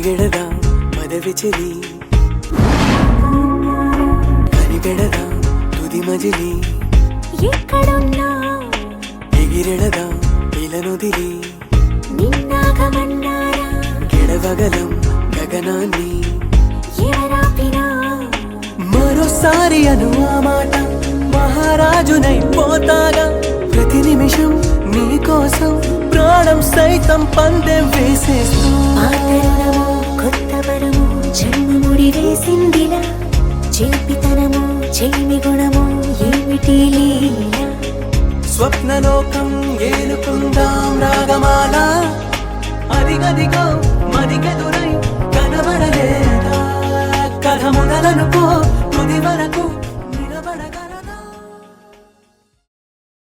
పరిగెడదా పదవి చెలి కనిపెడదా తుది మజిలి ఎక్కడున్నా ఎగిరెడదా ఇలనొదిలి నిన్నాగమన్నారా గెడవగలం గగనాన్ని ఎవరాపినా మరోసారి అను ఆ మాట మహారాజునై పోతాగా ప్రతి నిమిషం నీ కోసం ప్రాణం సైతం పందెం వేసేస్తూ ఆ తరుణము కొత్త వరము జన్మ ముడి వేసిందిలా చేపితనము చేమి గుణము ఏమిటి లీలా స్వప్నలోకం ఏలుకుందాం రాగమాల అదిగదిగో మదికెదురై కనబడలేదా కథ మొదలనుకో తుది వరకు